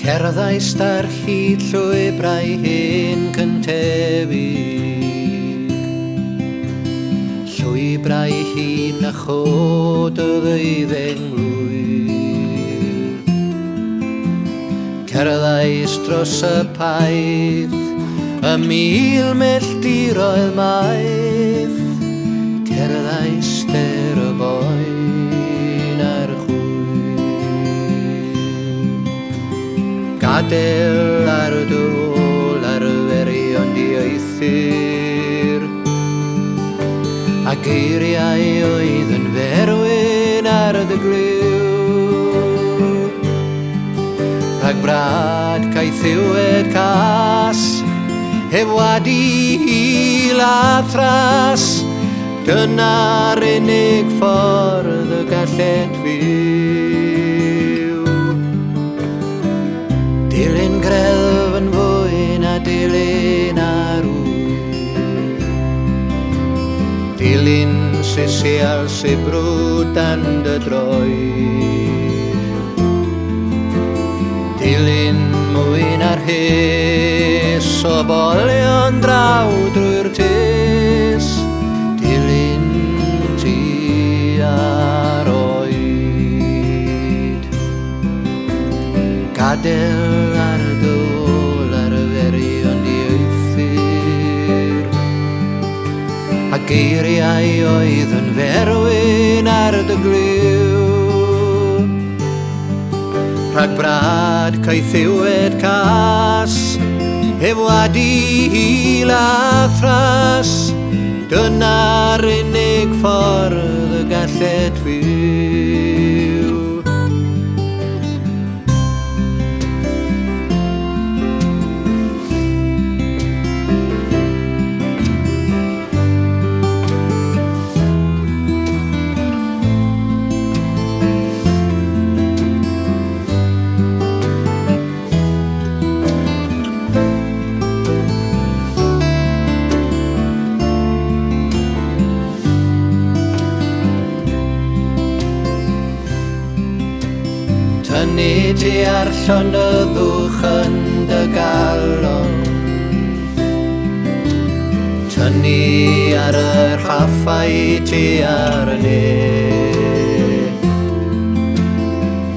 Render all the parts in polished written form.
Cerddais ar hyd llwybrau hen cyntefig, llwybrau hyn a chod y ddeuddeng blwydd. Cerddais dros y paith, y 1000 milltiroedd maith, cerddais ster y boen a'r Gadael ar dôl arferion dieithr, a geiriau oedd yn ferwyn ar dy gliw. Rhag brad caethiwed cas, heb wadi hil a thras, dyna'r unig ffordd y galled fyw. Dilyn grelf yn fwy na dilyn arwydd, dilyn sisial sibrwd dan dy droed, dilyn mwy na'r hys o bolion draw drwy'r tis, dilyn ti ar oed. Gadael ar dôl arferion dieithr, a geiriau oedd yn ferwyn ar dy gliw. Rhag brad caethiwed cas, heb wadi hil a thras, dyna'r unig ffordd y galled fyw. Tynnu ti ar llonyddwch yn dy galon, tynnu ar yr haffau ti ar y ne,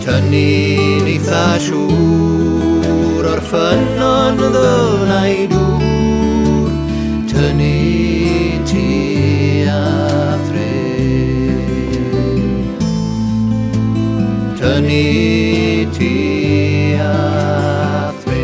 tynnu'n eitha siŵr o'r ffynon ddwnau dŵr, tynnu ti a thred, tynnu ti a thred.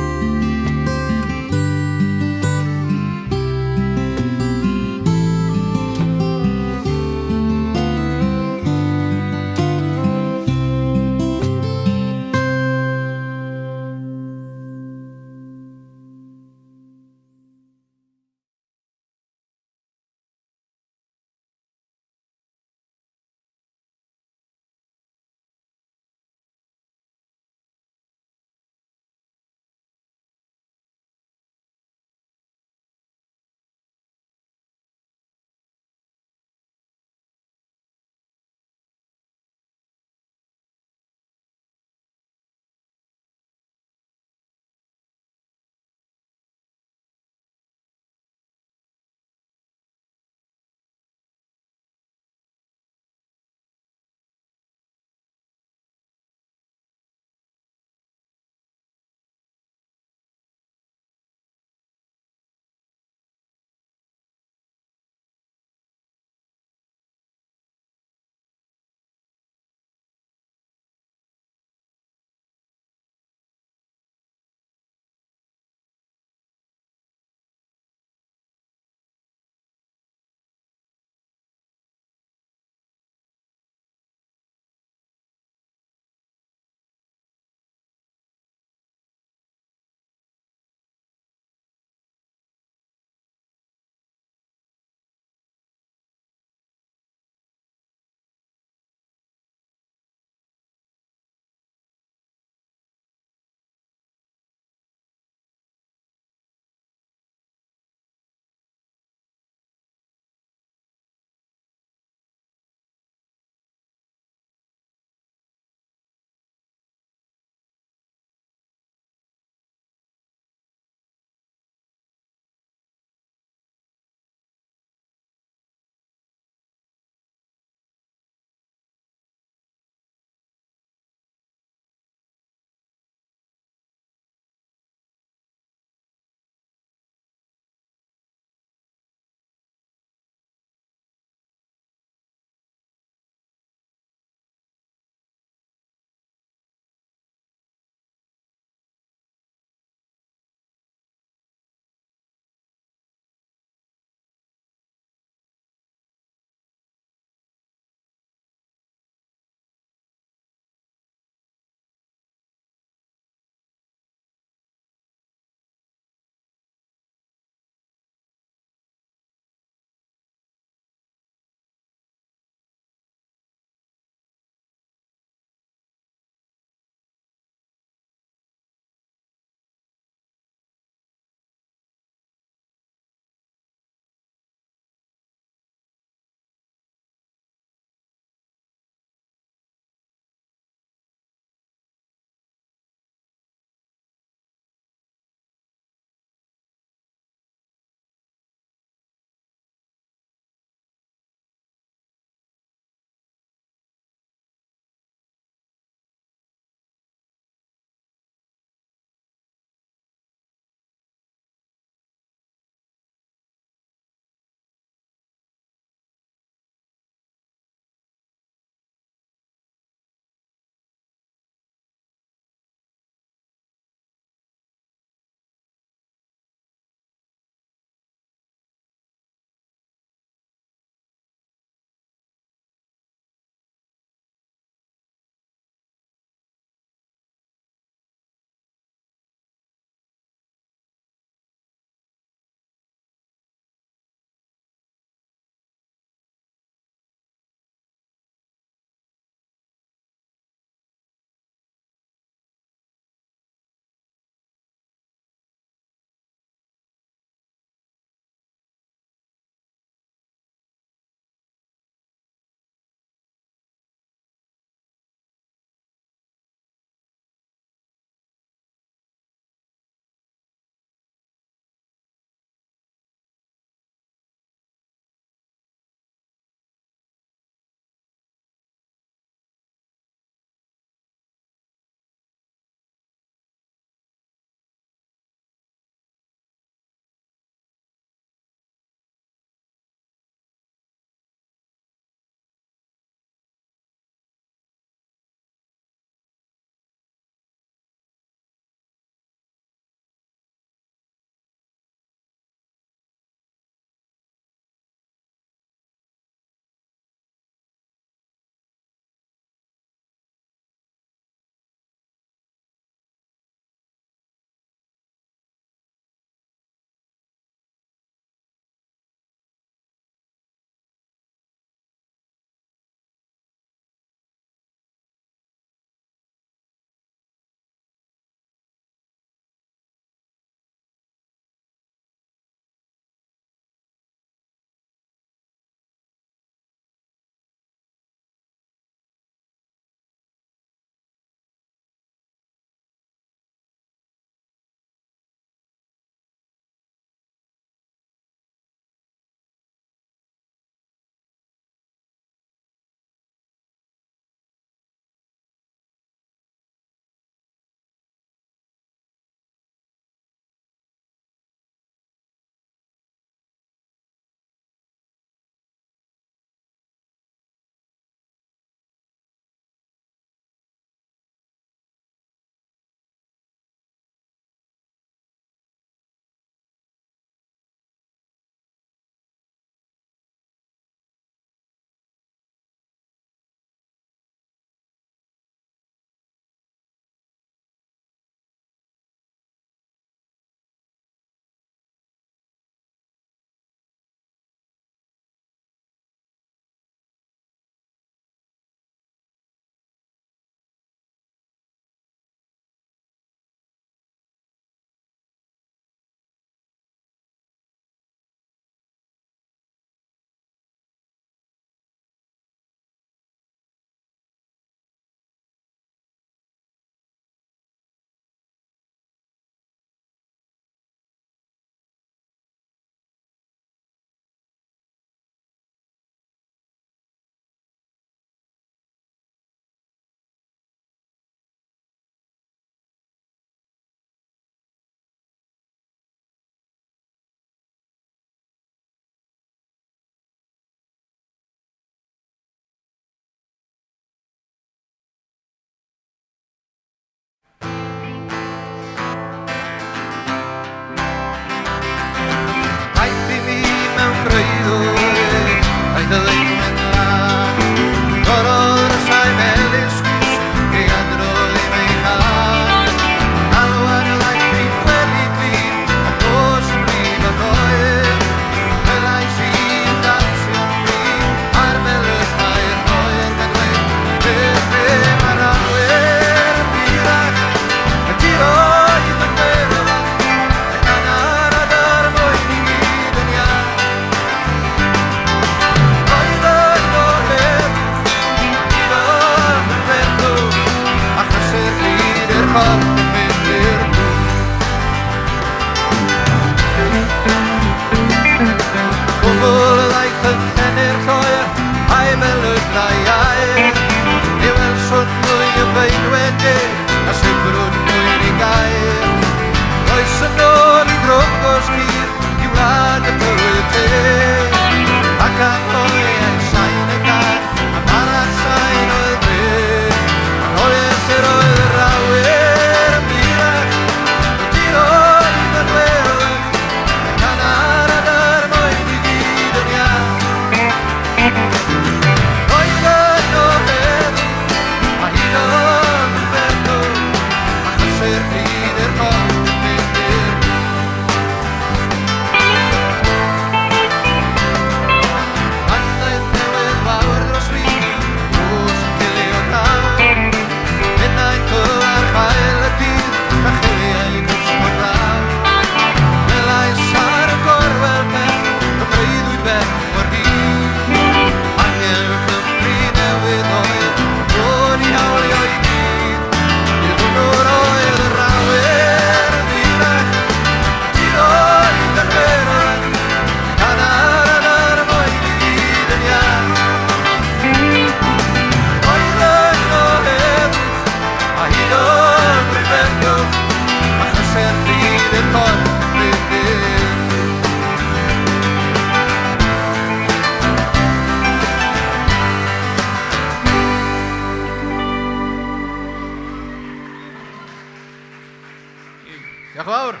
Junior.